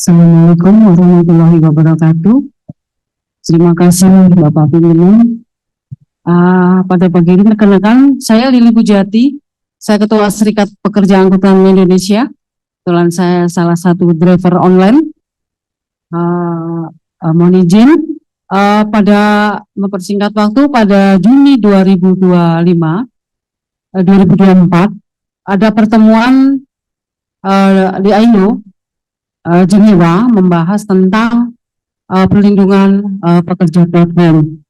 Assalamualaikum warahmatullahi wabarakatuh. Terima kasih Bapak Pimpinan. Pada pagi ini perkenalkan, saya Lili Pujati, saya Ketua Serikat Pekerja Angkutan Indonesia. Kebetulan saya salah satu driver online. Mohon izin, pada mempersingkat waktu pada Juni 2024 ada pertemuan di ILO Jenewa membahas tentang perlindungan pekerja platform,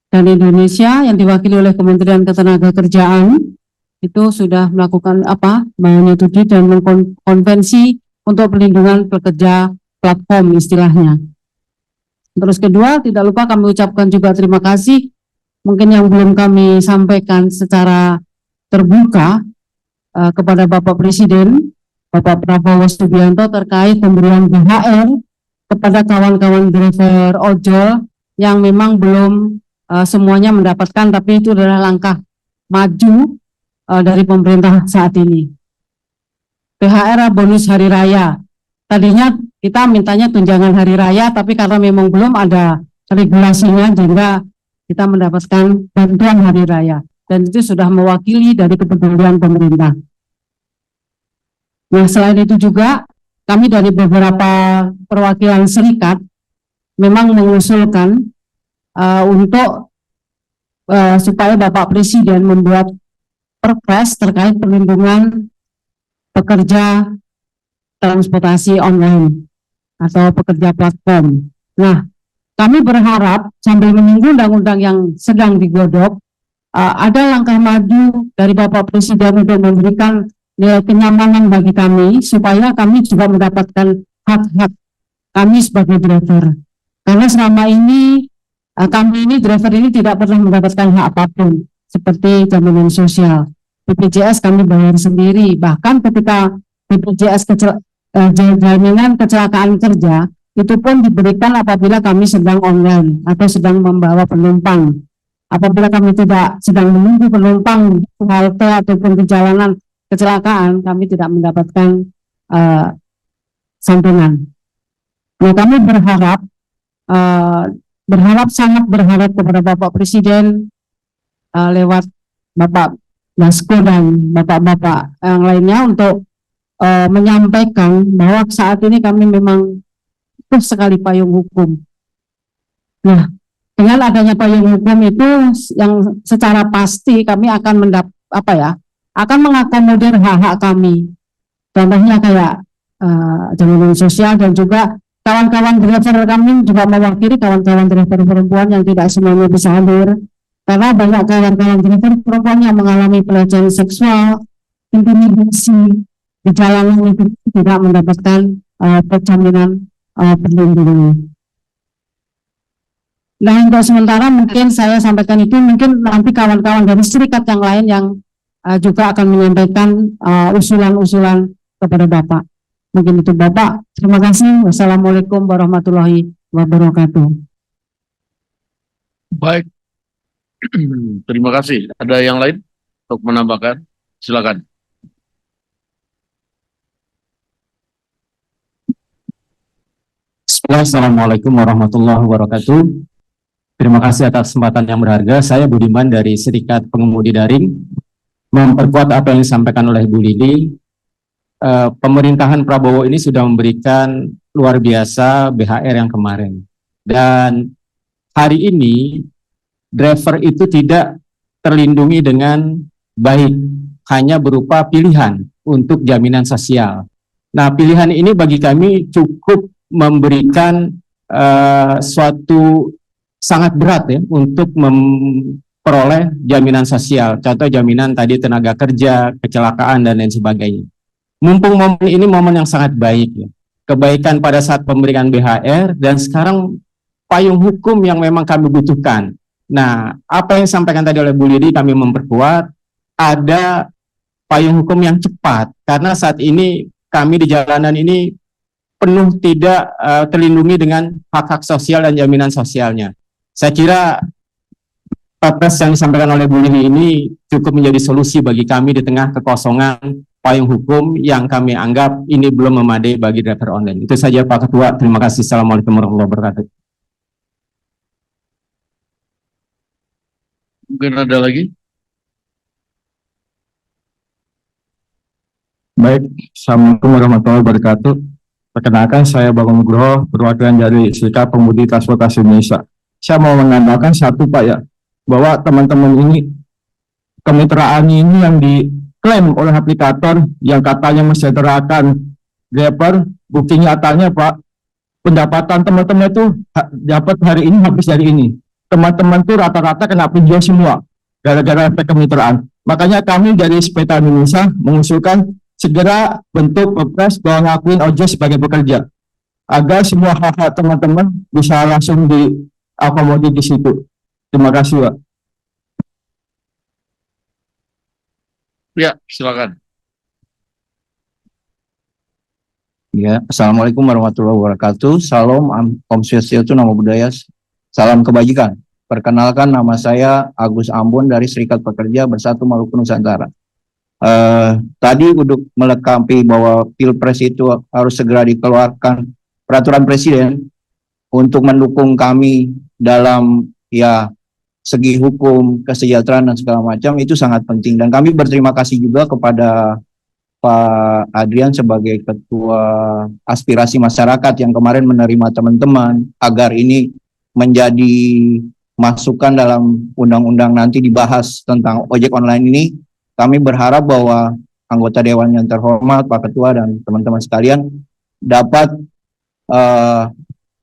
dan Indonesia yang diwakili oleh Kementerian Ketenagakerjaan itu sudah melakukan menyetujui dan mengkonvensi untuk perlindungan pekerja platform istilahnya. Terus kedua, tidak lupa kami ucapkan juga terima kasih mungkin yang belum kami sampaikan secara terbuka kepada Bapak Presiden Bapak Prabowo Subianto terkait pemberian THR kepada kawan-kawan driver ojol yang memang belum semuanya mendapatkan, tapi itu adalah langkah maju dari pemerintah saat ini. THR bonus hari raya. Tadinya kita mintanya tunjangan hari raya, tapi karena memang belum ada regulasinya, sehingga kita mendapatkan bantuan hari raya. Dan itu sudah mewakili dari kepedulian pemerintah. Nah, selain itu juga kami dari beberapa perwakilan serikat memang mengusulkan untuk supaya Bapak Presiden membuat perpres terkait perlindungan pekerja transportasi online atau pekerja platform. Nah, kami berharap sambil menunggu undang-undang yang sedang digodok, ada langkah maju dari Bapak Presiden untuk memberikan nilai kenyamanan bagi kami, supaya kami juga mendapatkan hak-hak kami sebagai driver. Karena selama ini kami ini driver ini tidak pernah mendapatkan hak apapun, seperti jaminan sosial. BPJS kami bayar sendiri, bahkan ketika BPJS jaminan kecelakaan kerja itu pun diberikan apabila kami sedang online atau sedang membawa penumpang. Apabila kami tidak sedang menunggu penumpang di halte ataupun di jalanan kecelakaan, kami tidak mendapatkan santunan. Nah, kami sangat berharap kepada Bapak Presiden lewat Bapak Dasko dan Bapak-Bapak yang lainnya untuk menyampaikan bahwa saat ini kami memang butuh sekali payung hukum. Nah, dengan adanya payung hukum itu yang secara pasti kami akan akan mengakomodir hak-hak kami. Contohnya kayak jaminan sosial, dan juga kawan-kawan driver kami juga mewakili kawan-kawan driver perempuan yang tidak semuanya bisa hadir, karena banyak kawan-kawan driver perempuan yang mengalami pelecehan seksual, intimidasi di jalanan, itu tidak mendapatkan jaminan perlindungan. Nah, untuk sementara mungkin saya sampaikan itu, mungkin nanti kawan-kawan dari serikat yang lain yang juga akan menyampaikan usulan-usulan kepada Bapak. Mungkin itu Bapak. Terima kasih. Wassalamualaikum warahmatullahi wabarakatuh. Baik. Terima kasih. Ada yang lain untuk menambahkan? Silakan. Assalamualaikum warahmatullahi wabarakatuh. Terima kasih atas kesempatan yang berharga. Saya Budiman dari Serikat Pengemudi Daring. Memperkuat apa yang disampaikan oleh Bu Lili, pemerintahan Prabowo ini sudah memberikan luar biasa BHR yang kemarin. Dan hari ini driver itu tidak terlindungi dengan baik, hanya berupa pilihan untuk jaminan sosial. Nah, pilihan ini bagi kami cukup memberikan suatu sangat berat ya untuk memperoleh jaminan sosial. Contoh jaminan tadi tenaga kerja, kecelakaan, dan lain sebagainya. Mumpung momen ini momen yang sangat baik ya. Kebaikan pada saat pemberian BHR, dan sekarang payung hukum yang memang kami butuhkan. Nah, apa yang disampaikan tadi oleh Bu Lidi, kami memperkuat ada payung hukum yang cepat, karena saat ini kami di jalanan ini penuh tidak terlindungi dengan hak-hak sosial dan jaminan sosialnya. Saya kira perpres yang disampaikan oleh Bu Lili ini cukup menjadi solusi bagi kami di tengah kekosongan payung hukum yang kami anggap ini belum memadai bagi driver online. Itu saja Pak Ketua. Terima kasih. Assalamualaikum warahmatullahi wabarakatuh. Mungkin ada lagi? Baik, Assalamualaikum warahmatullahi wabarakatuh. Perkenalkan saya Bagong Nugroho, perwakilan dari Serikat Pengemudi Transportasi Indonesia. Saya mau menambahkan satu Pak ya, bahwa teman-teman ini, kemitraan ini yang diklaim oleh aplikator yang katanya mesejahterakan driver, bukti nyatanya Pak, pendapatan teman-teman itu dapat hari ini habis hari ini. Teman-teman itu rata-rata kena penjual semua, gara-gara efek kemitraan. Makanya kami dari Sepeda Indonesia mengusulkan segera bentuk Perpres bahwa ngakuin ojek sebagai pekerja, agar semua hak-hak teman-teman bisa langsung diakomodir di situ. Terima kasih, Pak. Ya, silakan. Ya, Assalamualaikum warahmatullahi wabarakatuh. Salam, Om Swastiastu, Namo Buddhaya, salam kebajikan. Perkenalkan, nama saya Agus Ambon dari Serikat Pekerja Bersatu Maluku Nusantara. Tadi untuk melengkapi bahwa Pilpres itu harus segera dikeluarkan peraturan presiden untuk mendukung kami dalam ya segi hukum, kesejahteraan dan segala macam, itu sangat penting. Dan kami berterima kasih juga kepada Pak Adrian sebagai Ketua Aspirasi Masyarakat yang kemarin menerima teman-teman agar ini menjadi masukan dalam undang-undang nanti dibahas tentang ojek online ini. Kami berharap bahwa anggota Dewan yang terhormat, Pak Ketua dan teman-teman sekalian dapat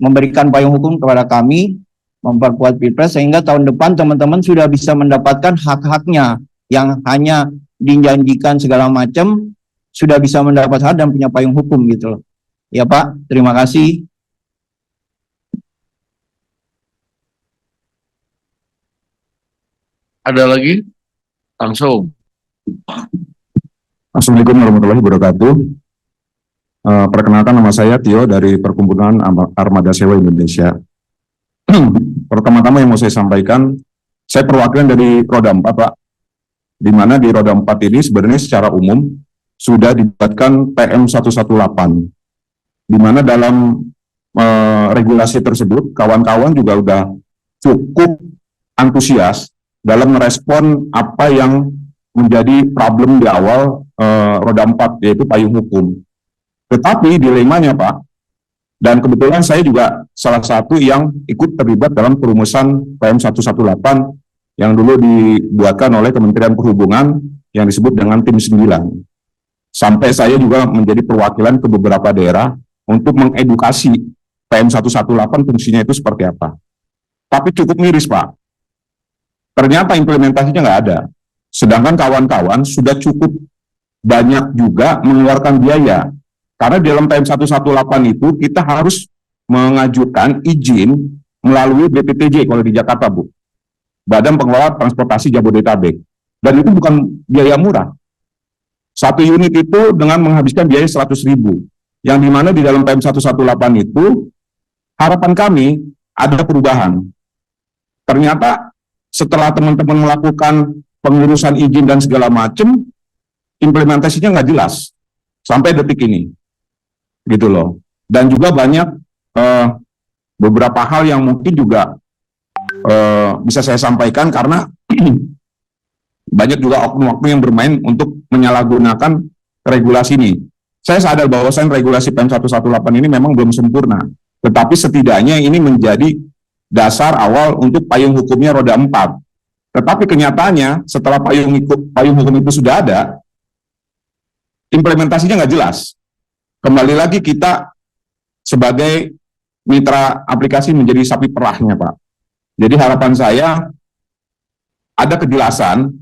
memberikan payung hukum kepada kami, memperkuat Pilpres sehingga tahun depan teman-teman sudah bisa mendapatkan hak-haknya yang hanya dijanjikan segala macam, sudah bisa mendapat hak dan punya payung hukum gitu loh. Ya Pak, terima kasih. Ada lagi? Langsung. Assalamualaikum warahmatullahi wabarakatuh. Perkenalkan, nama saya Tio dari Perkumpulan Armada Sewa Indonesia. Pertama-tama yang mau saya sampaikan, saya perwakilan dari Roda 4, Pak. Di mana di Roda 4 ini sebenarnya secara umum sudah dibuatkan PM 118. Di mana dalam regulasi tersebut, kawan-kawan juga sudah cukup antusias dalam merespon apa yang menjadi problem di awal Roda 4, yaitu payung hukum. Tetapi dilemanya Pak, dan kebetulan saya juga salah satu yang ikut terlibat dalam perumusan PM 118 yang dulu dibuatkan oleh Kementerian Perhubungan yang disebut dengan Tim 9. Sampai saya juga menjadi perwakilan ke beberapa daerah untuk mengedukasi PM 118 fungsinya itu seperti apa. Tapi cukup miris Pak, ternyata implementasinya nggak ada. Sedangkan kawan-kawan sudah cukup banyak juga mengeluarkan biaya. Karena di dalam PM 118 itu kita harus mengajukan izin melalui BPTJ kalau di Jakarta, Bu. Badan Pengelola Transportasi Jabodetabek. Dan itu bukan biaya murah. Satu unit itu dengan menghabiskan biaya 100.000. Yang dimana di dalam PM 118 itu harapan kami ada perubahan. Ternyata setelah teman-teman melakukan pengurusan izin dan segala macam, implementasinya nggak jelas sampai detik ini, gitu loh. Dan juga banyak beberapa hal yang mungkin juga bisa saya sampaikan karena banyak juga oknum-oknum yang bermain untuk menyalahgunakan regulasi ini. Saya sadar bahwa regulasi PM 118 ini memang belum sempurna, tetapi setidaknya ini menjadi dasar awal untuk payung hukumnya Roda 4. Tetapi kenyataannya setelah payung hukum itu sudah ada, implementasinya nggak jelas. Kembali lagi kita sebagai mitra aplikasi menjadi sapi perahnya, Pak. Jadi harapan saya ada kejelasan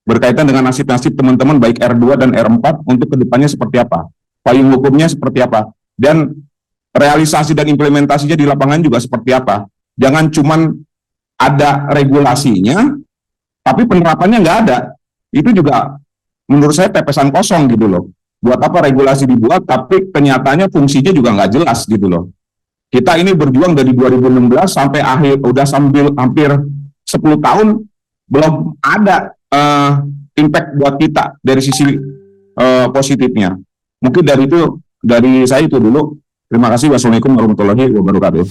berkaitan dengan nasib-nasib teman-teman baik R2 dan R4 untuk kedepannya seperti apa, payung hukumnya seperti apa, dan realisasi dan implementasinya di lapangan juga seperti apa. Jangan cuman ada regulasinya, tapi penerapannya nggak ada. Itu juga menurut saya pepesan kosong gitu loh. Buat apa regulasi dibuat, tapi kenyataannya fungsinya juga nggak jelas gitu loh. Kita ini berjuang dari 2016 sampai akhir, udah sambil hampir 10 tahun, belum ada impact buat kita dari sisi positifnya. Mungkin dari saya itu dulu. Terima kasih. Wassalamualaikum warahmatullahi wabarakatuh.